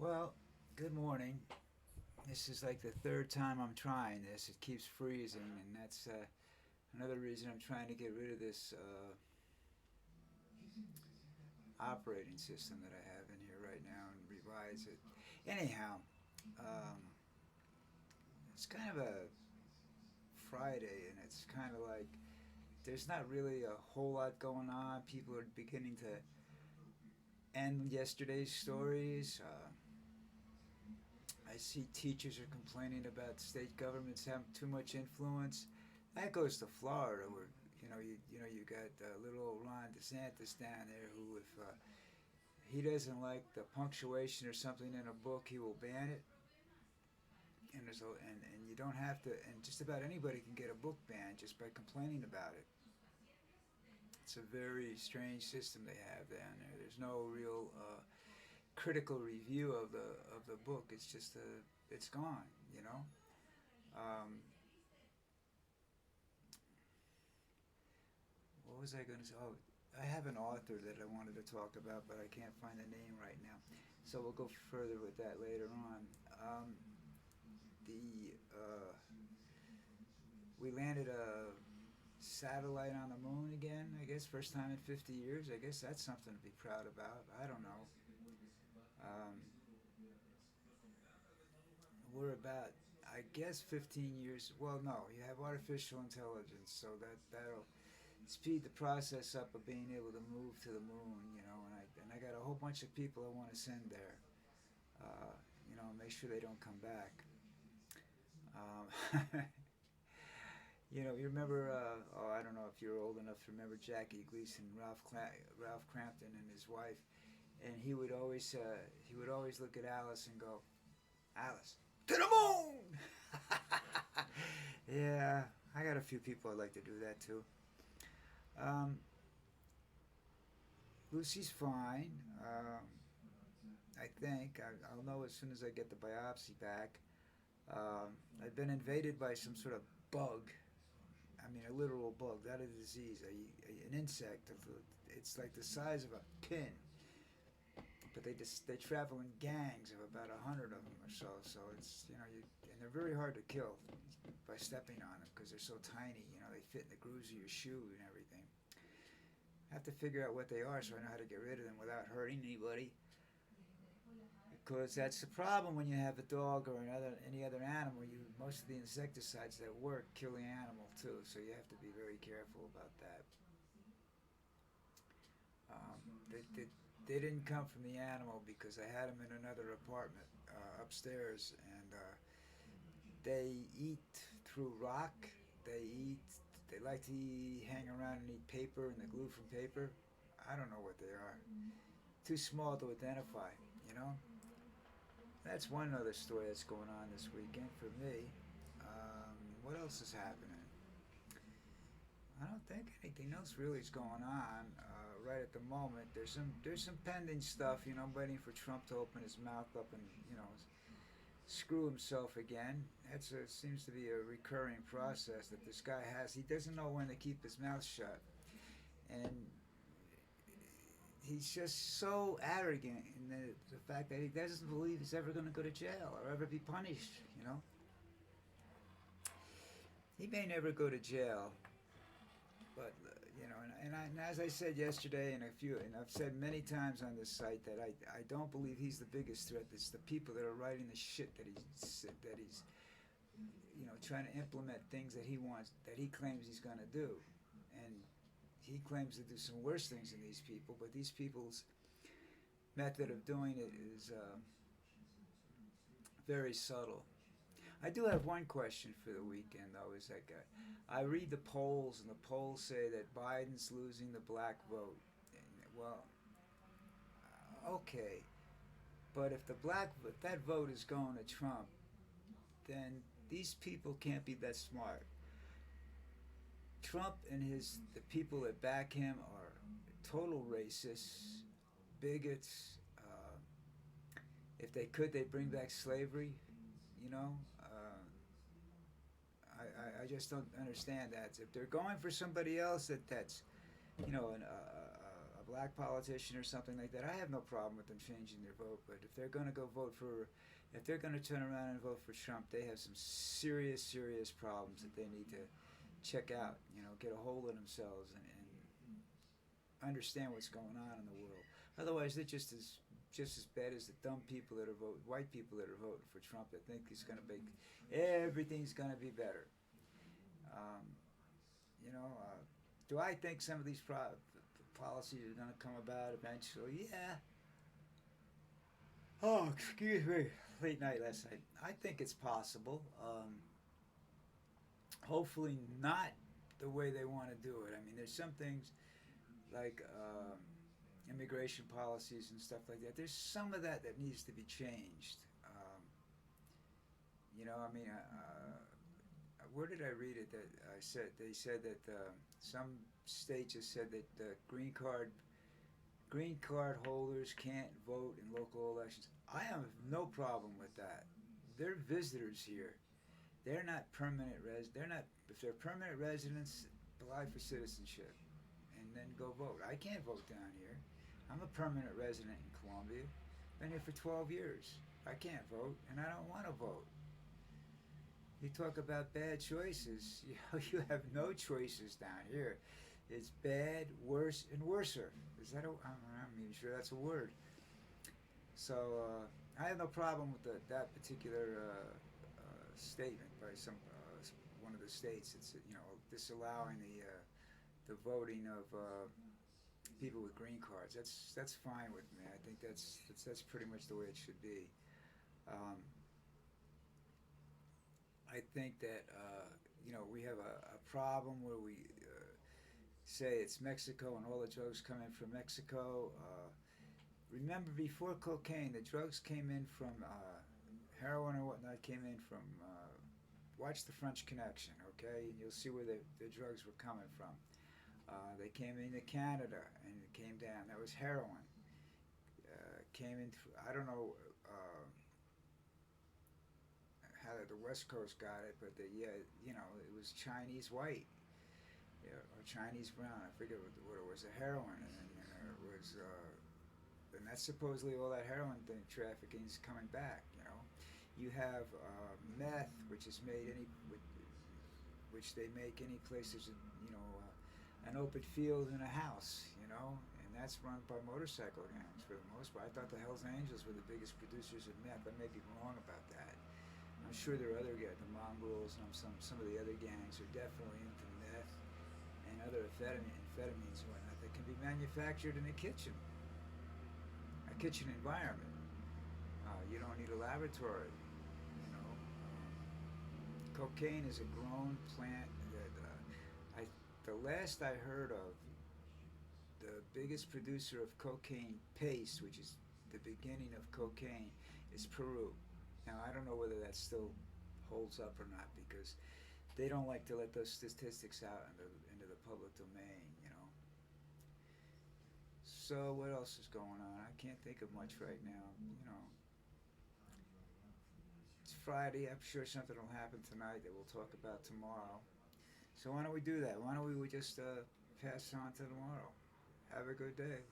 Well, good morning. This is like the third time I'm trying this. It keeps freezing, and that's another reason I'm trying to get rid of this operating system that I have in here right now and revise it. Anyhow, um, it's kind of a Friday, and it's kind of like there's not really a whole lot going on. People are beginning to end yesterday's stories. I see teachers are complaining about state governments having too much influence. That goes to Florida, where you got little old Ron DeSantis down there, who if he doesn't like the punctuation or something in a book, he will ban it. And you don't have to, and just about anybody can get a book banned just by complaining about it. It's a very strange system they have down there. There's no real critical review of the book. It's just it's gone. Um, what was I going to say? Oh, I have an author that I wanted to talk about, but I can't find the name right now. So we'll go further with that later on. The We landed a satellite on the moon again. I guess first time in 50 years. I guess that's something to be proud about. I don't know. Um, we're about, I guess, 15 years. Well, no, you have artificial intelligence, so that'll speed the process up of being able to move to the moon. And I got a whole bunch of people I want to send there. Uh, make sure they don't come back. Um, you remember? I don't know if you're old enough to remember Jackie Gleason, Ralph Crampton, and his wife. And he would always look at Alice and go, "Alice, to the moon!" Yeah, I got a few people I'd like to do that too. Um, Lucy's fine. I think I'll know as soon as I get the biopsy back. I've been invaded by some sort of bug. I mean, a literal bug, not a disease, an insect. It's like the size of a pin, but they travel in gangs of about 100 of them or so. So and they're very hard to kill by stepping on them because they're so tiny. They fit in the grooves of your shoe and everything. I have to figure out what they are so I know how to get rid of them without hurting anybody. Because that's the problem when you have a dog or any other animal. Most of the insecticides that work kill the animal too, so you have to be very careful about that. They didn't come from the animal because I had them in another apartment upstairs, and they eat through rock. They eat. They like to hang around and eat paper and the glue from paper. I don't know what they are. Too small to identify. You know. That's one other story that's going on this weekend for me. What else is happening? I don't think anything else really is going on right at the moment. There's some pending stuff. I'm waiting for Trump to open his mouth up and screw himself again. Seems to be a recurring process that this guy has. He doesn't know when to keep his mouth shut, and he's just so arrogant in the fact that he doesn't believe he's ever going to go to jail or ever be punished. He may never go to jail, but and as I said yesterday, and I've said many times on this site that I don't believe he's the biggest threat. It's the people that are writing the shit that he's trying to implement things that he wants, that he claims he's going to do, and he claims to do some worse things than these people. But these people's method of doing it is very subtle. I do have one question for the weekend, though. Is that I read the polls, and the polls say that Biden's losing the black vote. Well, okay, but if that vote is going to Trump, then these people can't be that smart. Trump and the people that back him are total racists, bigots. If they could, they'd bring back slavery. You know, I just don't understand that. If they're going for somebody else that's of black politician or something like that, I have no problem with them changing their vote. But if they're going to go vote for, if they're going to turn around and vote for Trump, they have some serious, serious problems that they need to check out. You know, get a hold of themselves and understand what's going on in the world. Otherwise, they're just as bad as the dumb people that are white people that are voting for Trump. That think he's going to make everything's going to be better. You know, do I think some of these policies are going to come about eventually? Yeah. Oh, excuse me. Late night last night. I think it's possible. Hopefully not the way they want to do it. I mean, there's some things like immigration policies and stuff like that. There's some of that needs to be changed. You know, I mean, where did I read it? That they said that some states just said that green card holders can't vote in local elections. I have no problem with that. They're visitors here. They're not permanent They're not. If they're permanent residents, apply for citizenship, and then go vote. I can't vote down here. I'm a permanent resident in Colombia. Been here for 12 years. I can't vote, and I don't want to vote. You talk about bad choices. You have no choices down here. It's bad, worse, and worser. Is that I'm even sure that's a word. So I have no problem with that particular statement by one of the states. It's disallowing the voting of people with green cards. That's fine with me. I think that's pretty much the way it should be. I think that we have a problem where we say it's Mexico and all the drugs come in from Mexico. Remember, before cocaine, the drugs came in from heroin or whatnot came in from. Watch The French Connection, okay, and you'll see where the drugs were coming from. They came into Canada and it came down. That was heroin. Came in through, I don't know how the West Coast got it, but it was Chinese white, or Chinese brown. I forget what it was. The heroin, and it was, and that's supposedly all that heroin trafficking is coming back. You have meth, which is made which they make any place there's an open field in a house, and that's run by motorcycle gangs for the most part. I thought the Hells Angels were the biggest producers of meth. I may be wrong about that. I'm sure there are other guys, the Mongols and some of the other gangs are definitely into meth and other amphetamines and whatnot that can be manufactured in a kitchen environment. You don't need a laboratory. Cocaine is a grown plant that the last I heard of, the biggest producer of cocaine paste, which is the beginning of cocaine, is Peru. Now, I don't know whether that still holds up or not, because they don't like to let those statistics out into the public domain, So what else is going on? I can't think of much right now, It's Friday. I'm sure something will happen tonight that we'll talk about tomorrow. So why don't we do that? Why don't we just pass on to tomorrow? Have a good day.